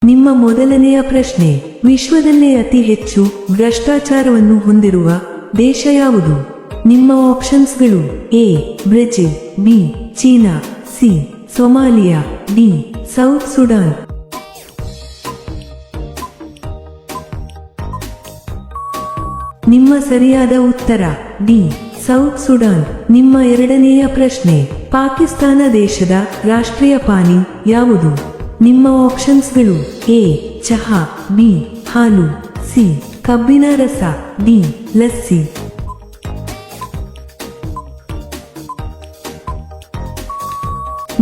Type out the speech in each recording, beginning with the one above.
ನಿಮ್ಮ ಮೊದಲನೆಯ ಪ್ರಶ್ನೆ, ವಿಶ್ವದಲ್ಲೇ ಅತಿ ಹೆಚ್ಚು ಭ್ರಷ್ಟಾಚಾರವನ್ನು ಹೊಂದಿರುವ ದೇಶ ಯಾವುದು? ನಿಮ್ಮ ಆಪ್ಷನ್ಸ್ಗಳು: A Brazil, B China, C Somalia, D South Sudan. ನಿಮ್ಮ ಸರಿಯಾದ ಉತ್ತರ ಡಿ ಸೌತ್ ಸುಡಾನ್. ನಿಮ್ಮ ಎರಡನೆಯ ಪ್ರಶ್ನೆ, ಪಾಕಿಸ್ತಾನ ದೇಶದ ರಾಷ್ಟ್ರೀಯ ಪಾನೀಯ ಯಾವುದು? ನಿಮ್ಮ ಆಪ್ಷನ್ಸ್ಗಳು: ಎ ಚಹಾ, ಬಿ ಹಾಲು, ಸಿ ಕಬ್ಬಿನ ರಸ, ಡಿ ಲಸ್ಸಿ.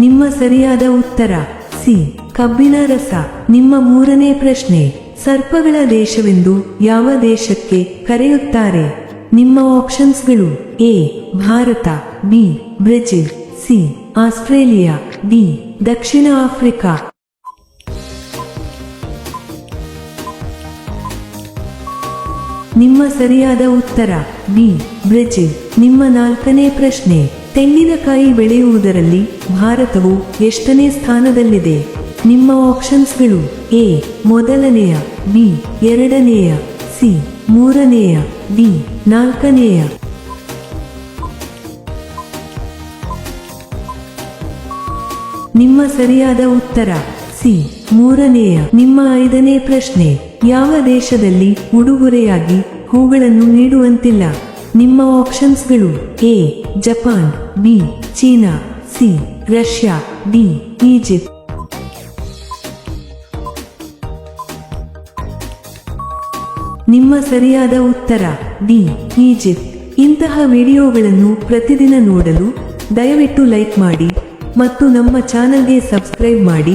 ನಿಮ್ಮ ಸರಿಯಾದ ಉತ್ತರ ಸಿ ಕಬ್ಬಿನ ರಸ. ನಿಮ್ಮ ಮೂರನೇ ಪ್ರಶ್ನೆ, ಸರ್ಪಗಳ ದೇಶವೆಂದು ಯಾವ ದೇಶಕ್ಕೆ ಕರೆಯುತ್ತಾರೆ? ನಿಮ್ಮ ಆಪ್ಷನ್ಸ್ಗಳು: A Bharat, B Brazil, C Australia, D ದಕ್ಷಿಣ ಆಫ್ರಿಕಾ. ನಿಮ್ಮ ಸರಿಯಾದ ಉತ್ತರ ಬಿ ಬ್ರೆಜಿಲ್. ನಿಮ್ಮ ನಾಲ್ಕನೇ ಪ್ರಶ್ನೆ, ತೆಂಗಿನಕಾಯಿ ಬೆಳೆಯುವುದರಲ್ಲಿ ಭಾರತವು ಎಷ್ಟನೇ ಸ್ಥಾನದಲ್ಲಿದೆ? ನಿಮ್ಮ ಆಪ್ಷನ್ಸ್ಗಳು: ಎ ಮೊದಲನೆಯ, ಬಿ ಎರಡನೆಯ, ಸಿ ಮೂರನೆಯ, ಡಿ ನಾಲ್ಕನೆಯ. ನಿಮ್ಮ ಸರಿಯಾದ ಉತ್ತರ ಸಿ ಮೂರನೆಯ. ನಿಮ್ಮ ಐದನೇ ಪ್ರಶ್ನೆ, ಯಾವ ದೇಶದಲ್ಲಿ ಉಡುಗೊರೆಯಾಗಿ ಹೂಗಳನ್ನು ನೀಡುವಂತಿಲ್ಲ? ನಿಮ್ಮ ಆಪ್ಷನ್ಸ್ಗಳು: A Japan, B China, C Russia, D Egypt. ನಿಮ್ಮ ಸರಿಯಾದ ಉತ್ತರ ಡಿ ಈಜಿಪ್ಟ್. ಇಂತಹ ವಿಡಿಯೋಗಳನ್ನು ಪ್ರತಿದಿನ ನೋಡಲು ದಯವಿಟ್ಟು ಲೈಕ್ ಮಾಡಿ ಮತ್ತು ನಮ್ಮ ಚಾನೆಲ್ಗೆ ಸಬ್ಸ್ಕ್ರೈಬ್ ಮಾಡಿ,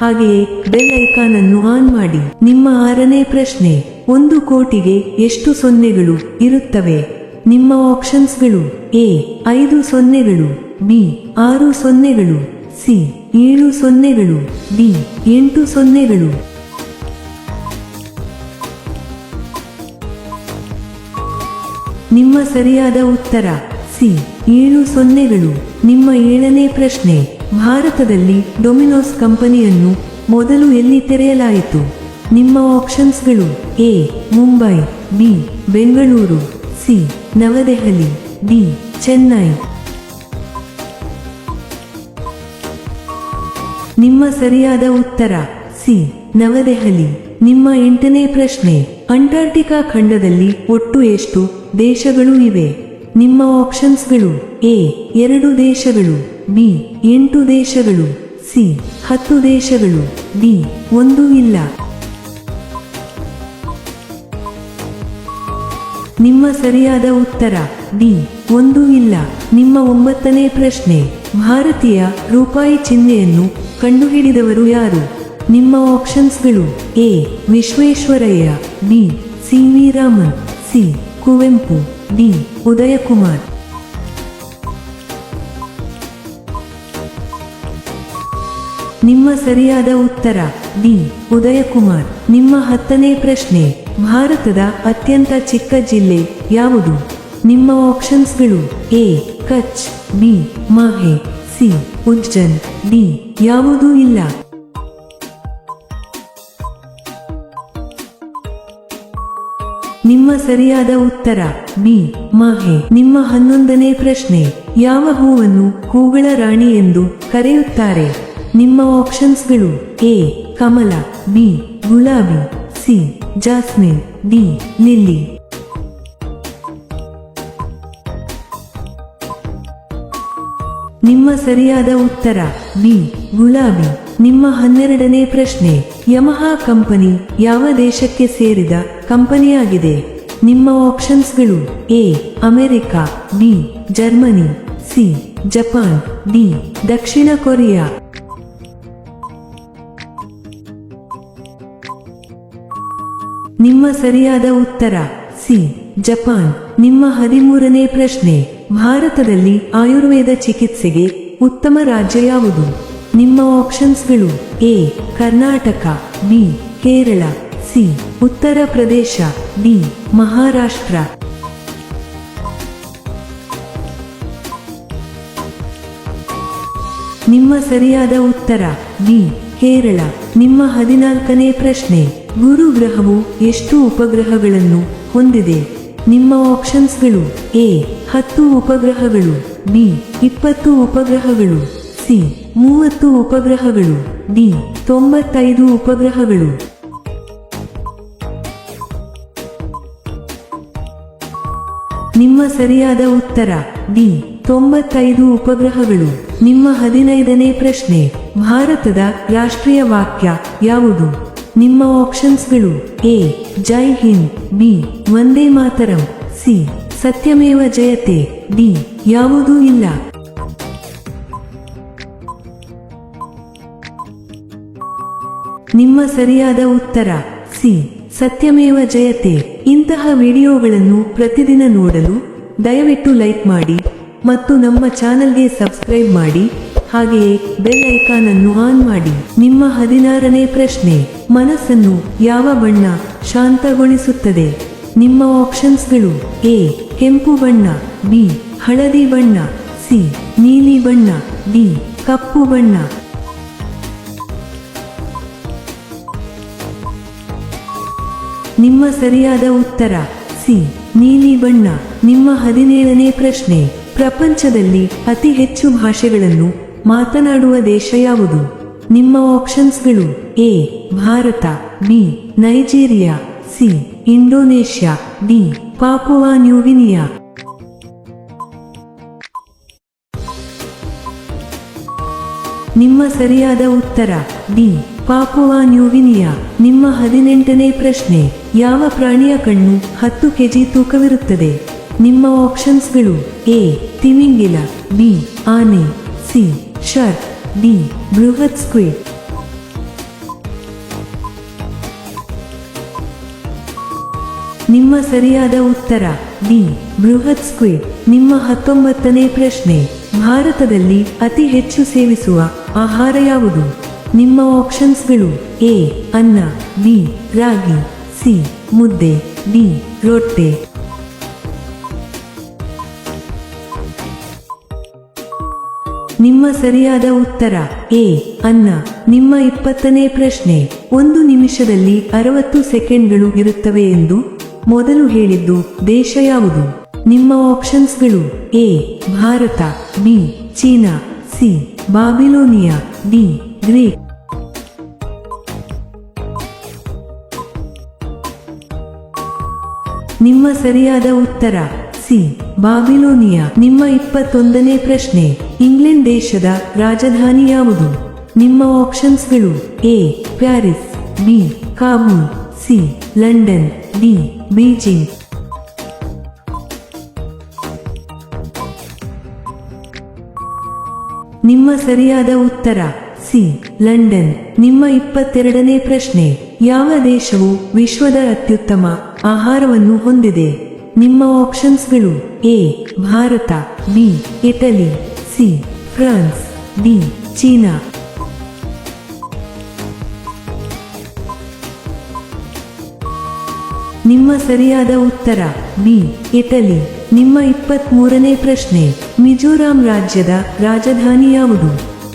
ಹಾಗೆಯೇ ಬೆಲ್ ಐಕಾನ್ ಅನ್ನು ಆನ್ ಮಾಡಿ. ನಿಮ್ಮ ಆರನೇ ಪ್ರಶ್ನೆ, 1 ಕೋಟಿಗೆ ಎಷ್ಟು ಸೊನ್ನೆಗಳು ಇರುತ್ತವೆ? ನಿಮ್ಮ ಆಪ್ಷನ್ಸ್ಗಳು: ಎ 5 ಸೊನ್ನೆಗಳು, ಬಿ 6 ಸೊನ್ನೆಗಳು, ಸಿ 7 ಸೊನ್ನೆಗಳು, ಡಿ 8 ಸೊನ್ನೆಗಳು. ನಿಮ್ಮ ಸರಿಯಾದ ಉತ್ತರ ಸಿ 7 ಸೊನ್ನೆಗಳು. ನಿಮ್ಮ ಏಳನೇ ಪ್ರಶ್ನೆ, ಭಾರತದಲ್ಲಿ ಡೊಮಿನೋಸ್ ಕಂಪನಿಯನ್ನು ಮೊದಲು ಎಲ್ಲಿ ತೆರೆಯಲಾಯಿತು? ನಿಮ್ಮ ಆಪ್ಷನ್ಸ್ಗಳು: A Mumbai, B Bengaluru, C Navadehali, D Chennai. ನಿಮ್ಮ ಸರಿಯಾದ ಉತ್ತರ ಸಿ ನವದೆಹಲಿ. ನಿಮ್ಮ ಎಂಟನೇ ಪ್ರಶ್ನೆ, ಅಂಟಾರ್ಟಿಕಾ ಖಂಡದಲ್ಲಿ ಒಟ್ಟು ಎಷ್ಟು ದೇಶಗಳು ಇವೆ? ನಿಮ್ಮ ಆಪ್ಷನ್ಸ್ಗಳು: ಎ 2 ದೇಶಗಳು, ಬಿ 8 ದೇಶಗಳು, ಸಿ 10 ದೇಶಗಳು, ಡಿ 1 ಇಲ್ಲ. ನಿಮ್ಮ ಸರಿಯಾದ ಉತ್ತರ ಡಿ 1 ಇಲ್ಲ. ನಿಮ್ಮ 9ನೇ ಪ್ರಶ್ನೆ, ಭಾರತೀಯ ರೂಪಾಯಿ ಚಿಹ್ನೆಯನ್ನು ಕಂಡುಹಿಡಿದವರು ಯಾರು? ನಿಮ್ಮ ಆಪ್ಷನ್ಸ್ಗಳು: A Visvesvaraya, B C V Raman, C Kuvempu, D Udayakumar. ನಿಮ್ಮ ಸರಿಯಾದ ಉತ್ತರ ಡಿ ಉದಯಕುಮಾರ್. ನಿಮ್ಮ 10ನೇ ಪ್ರಶ್ನೆ, ಭಾರತದ ಅತ್ಯಂತ ಚಿಕ್ಕ ಜಿಲ್ಲೆ ಯಾವುದು? ನಿಮ್ಮ ಆಪ್ಷನ್ಸ್ಗಳು: A Kutch, B Mahe, C Ujjain, D ಯಾವುದೂ ಇಲ್ಲ. ನಿಮ್ಮ ಸರಿಯಾದ ಉತ್ತರ ಬಿ ಮಾಹೆ. ನಿಮ್ಮ 11ನೇ ಪ್ರಶ್ನೆ, ಯಾವ ಹೂವನ್ನು ಹೂಗಳ ರಾಣಿ ಎಂದು ಕರೆಯುತ್ತಾರೆ? ನಿಮ್ಮ ಆಪ್ಷನ್ಸ್ಗಳು: ಎ ಕಮಲ, ಬಿ ಗುಲಾಬಿ, ಸಿ ಜಾಸ್ಮಿನ್, ಡಿ ಲಿಲ್ಲಿ. ನಿಮ್ಮ ಸರಿಯಾದ ಉತ್ತರ ಬಿ ಗುಲಾಬಿ. ನಿಮ್ಮ 12ನೇ ಪ್ರಶ್ನೆ, ಯಮಹಾ ಕಂಪನಿ ಯಾವ ದೇಶಕ್ಕೆ ಸೇರಿದ ಕಂಪನಿಯಾಗಿದೆ? ನಿಮ್ಮ ಆಪ್ಷನ್ಸ್ಗಳು: A America, B Germany, C Japan, D ದಕ್ಷಿಣ ಕೊರಿಯಾ. ನಿಮ್ಮ ಸರಿಯಾದ ಉತ್ತರ ಸಿ ಜಪಾನ್. ನಿಮ್ಮ 13ನೇ ಪ್ರಶ್ನೆ, ಭಾರತದಲ್ಲಿ ಆಯುರ್ವೇದ ಚಿಕಿತ್ಸೆಗೆ ಉತ್ತಮ ರಾಜ್ಯ ಯಾವುದು? ನಿಮ್ಮ ಆಪ್ಷನ್ಸ್ಗಳು: A Karnataka, B Kerala, C Uttar Pradesh, D Maharashtra. ನಿಮ್ಮ ಸರಿಯಾದ ಉತ್ತರ ಬಿ ಕೇರಳ. ನಿಮ್ಮ 14ನೇ ಪ್ರಶ್ನೆ, ಗುರು ಗ್ರಹವು ಎಷ್ಟು ಉಪಗ್ರಹಗಳನ್ನು ಹೊಂದಿದೆ? ನಿಮ್ಮ ಆಪ್ಷನ್ಸ್ಗಳು: ಎ 10 ಉಪಗ್ರಹಗಳು, ಬಿ 20 ಉಪಗ್ರಹಗಳು, ಸಿ 30 ಉಪಗ್ರಹಗಳು, ಡಿ 95 ಉಪಗ್ರಹಗಳು. ನಿಮ್ಮ ಸರಿಯಾದ ಉತ್ತರ ಡಿ 95 ಉಪಗ್ರಹಗಳು. ನಿಮ್ಮ 15ನೇ ಪ್ರಶ್ನೆ, ಭಾರತದ ರಾಷ್ಟ್ರೀಯ ವಾಕ್ಯ ಯಾವುದು? ನಿಮ್ಮ ಆಪ್ಷನ್ಸ್ಗಳು: A Jai Hind, B Vande Mataram, C ಸತ್ಯಮೇವ Jayate, D ಯಾವುದೂ ಇಲ್ಲ. ನಿಮ್ಮ ಸರಿಯಾದ ಉತ್ತರ ಸಿ ಸತ್ಯಮೇವ ಜಯತೆ. ಇಂತಹ ವಿಡಿಯೋಗಳನ್ನು ಪ್ರತಿದಿನ ನೋಡಲು ದಯವಿಟ್ಟು ಲೈಕ್ ಮಾಡಿ ಮತ್ತು ನಮ್ಮ ಚಾನಲ್ಗೆ ಸಬ್ಸ್ಕ್ರೈಬ್ ಮಾಡಿ, ಹಾಗೆಯೇ ಬೆಲ್ ಐಕಾನ್ ಅನ್ನು ಆನ್ ಮಾಡಿ. ನಿಮ್ಮ 16ನೇ ಪ್ರಶ್ನೆ, ಮನಸ್ಸನ್ನು ಯಾವ ಬಣ್ಣ ಶಾಂತಗೊಳಿಸುತ್ತದೆ? ನಿಮ್ಮ ಆಪ್ಷನ್ಸ್ಗಳು: ಎ ಕೆಂಪು ಬಣ್ಣ, ಬಿ ಹಳದಿ ಬಣ್ಣ, ಸಿ ನೀಲಿ ಬಣ್ಣ, ಡಿ ಕಪ್ಪು ಬಣ್ಣ. ನಿಮ್ಮ ಸರಿಯಾದ ಉತ್ತರ ಸಿ ನೀಲಿ ಬಣ್ಣ. ನಿಮ್ಮ 17ನೇ ಪ್ರಶ್ನೆ, ಪ್ರಪಂಚದಲ್ಲಿ ಅತಿ ಹೆಚ್ಚು ಭಾಷೆಗಳನ್ನು ಮಾತನಾಡುವ ದೇಶ ಯಾವುದು? ನಿಮ್ಮ ಆಪ್ಷನ್ಸ್ಗಳು: A Bharat, B Nigeria, C Indonesia, D Papua New Guinea. ನಿಮ್ಮ ಸರಿಯಾದ ಉತ್ತರ ಡಿ ಪಾಪುವಾ ನ್ಯೂಗಿನಿಯಾ. ನಿಮ್ಮ 18ನೇ ಪ್ರಶ್ನೆ, ಯಾವ ಪ್ರಾಣಿಯ ಕಣ್ಣು 10 ಕೆಜಿ ತೂಕವಿರುತ್ತದೆ? ನಿಮ್ಮ ಆಪ್ಷನ್ಸ್ಗಳು: ಎ ತಿಮಿಂಗಿಲ, ಬಿ ಆನೆ, ಸಿ ಶಾರ್ಕ್, ಡಿ ಬೃಹತ್ ಸ್ಕ್ವಿಡ್. ನಿಮ್ಮ ಸರಿಯಾದ ಉತ್ತರ ಡಿ ಬೃಹತ್ ಸ್ಕ್ವಿಡ್. ನಿಮ್ಮ 19ನೇ ಪ್ರಶ್ನೆ, ಭಾರತದಲ್ಲಿ ಅತಿ ಹೆಚ್ಚು ಸೇವಿಸುವ ಆಹಾರ ಯಾವುದು? ನಿಮ್ಮ ಆಪ್ಷನ್ಸ್ಗಳು: ಎ ಅನ್ನ, ಬಿ ರಾಗಿ, ಸಿ ಮುದ್ದೆ, ಡಿ ರೊಟ್ಟೆ. ನಿಮ್ಮ ಸರಿಯಾದ ಉತ್ತರ ಎ ಅನ್ನ. ನಿಮ್ಮ 20ನೇ ಪ್ರಶ್ನೆ, 1 ನಿಮಿಷದಲ್ಲಿ 60 ಸೆಕೆಂಡ್ಗಳು ಇರುತ್ತವೆ ಎಂದು ಮೊದಲು ಹೇಳಿದ್ದು ದೇಶ ಯಾವುದು? ನಿಮ್ಮ ಆಪ್ಷನ್ಸ್ಗಳು: A Bharat, B China, C Babylonia, D Greek. ನಿಮ್ಮ ಸರಿಯಾದ ಉತ್ತರ ಸಿ ಬಾಬಿಲೋನಿಯಾ. ನಿಮ್ಮ 21ನೇ ಪ್ರಶ್ನೆ, ಇಂಗ್ಲೆಂಡ್ ದೇಶದ ರಾಜಧಾನಿ ಯಾವುದು? ನಿಮ್ಮ ಆಪ್ಷನ್ಸ್ಗಳು: A Paris, B Kabul, C London, D Beijing. ನಿಮ್ಮ ಸರಿಯಾದ ಉತ್ತರ ಸಿ ಲಂಡನ್. ನಿಮ್ಮ 22ನೇ ಪ್ರಶ್ನೆ, ಯಾವ ದೇಶವು ವಿಶ್ವದ ಅತ್ಯುತ್ತಮ ಆಹಾರವನ್ನು ಹೊಂದಿದೆ? ನಿಮ್ಮ ಆಪ್ಷನ್ಸ್ಗಳು: A Bharat, B Italy, C France, D China. ನಿಮ್ಮ ಸರಿಯಾದ ಉತ್ತರ ಬಿ ಇಟಲಿ. ನಿಮ್ಮ 23ನೇ ಪ್ರಶ್ನೆ, ಮಿಜೋರಾಂ ರಾಜ್ಯದ ರಾಜಧಾನಿ ಯಾವುದು?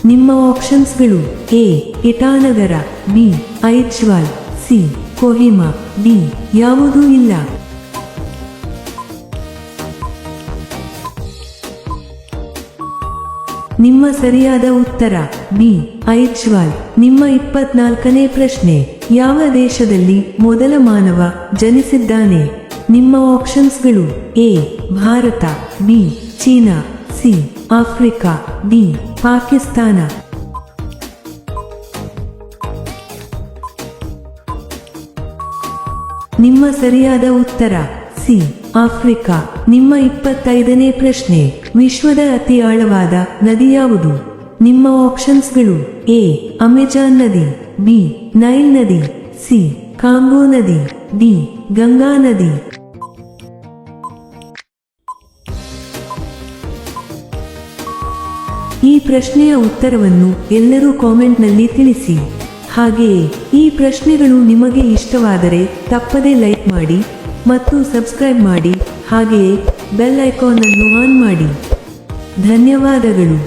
ನಿಮ್ಮ ಆಪ್ಷನ್ಸ್ಗಳು: A Itanagar, B Aizawl, C Kohima, D ಯಾವುದೂ ಇಲ್ಲ. ನಿಮ್ಮ ಸರಿಯಾದ ಉತ್ತರ ಬಿ ಐಜ್ವಾಲ್. ನಿಮ್ಮ 24ನೇ ಪ್ರಶ್ನೆ, ಯಾವ ದೇಶದಲ್ಲಿ ಮೊದಲ ಮಾನವ ಜನಿಸಿದ್ದಾನೆ? ನಿಮ್ಮ ಆಪ್ಷನ್ಸ್ಗಳು: A Bharat, B China, C Africa, D Pakistan. ನಿಮ್ಮ ಸರಿಯಾದ ಉತ್ತರ ಸಿ ಆಫ್ರಿಕಾ. ನಿಮ್ಮ 25ನೇ ಪ್ರಶ್ನೆ, ವಿಶ್ವದ ಅತಿ ಆಳವಾದ ನದಿ ಯಾವುದು? ನಿಮ್ಮ ಆಪ್ಷನ್ಸ್ಗಳು: ಎ ಅಮೆಜಾನ್ ನದಿ, ಬಿ ನೈಲ್ ನದಿ, ಸಿ ಕಾಂಗೋ ನದಿ, ಡಿ ಗಂಗಾ ನದಿ. ಈ ಪ್ರಶ್ನೆಯ ಉತ್ತರವನ್ನು ಎಲ್ಲರೂ ಕಾಮೆಂಟ್ನಲ್ಲಿ ತಿಳಿಸಿ. ಹಾಗೆಯೇ ಈ ಪ್ರಶ್ನೆಗಳು ನಿಮಗೆ ಇಷ್ಟವಾದರೆ ತಪ್ಪದೇ ಲೈಕ್ ಮಾಡಿ ಮತ್ತು ಸಬ್ಸ್ಕ್ರೈಬ್ ಮಾಡಿ, ಹಾಗೆಯೇ ಬೆಲ್ ಐಕಾನ್ ಅನ್ನು ಆನ್ ಮಾಡಿ. ಧನ್ಯವಾದಗಳು.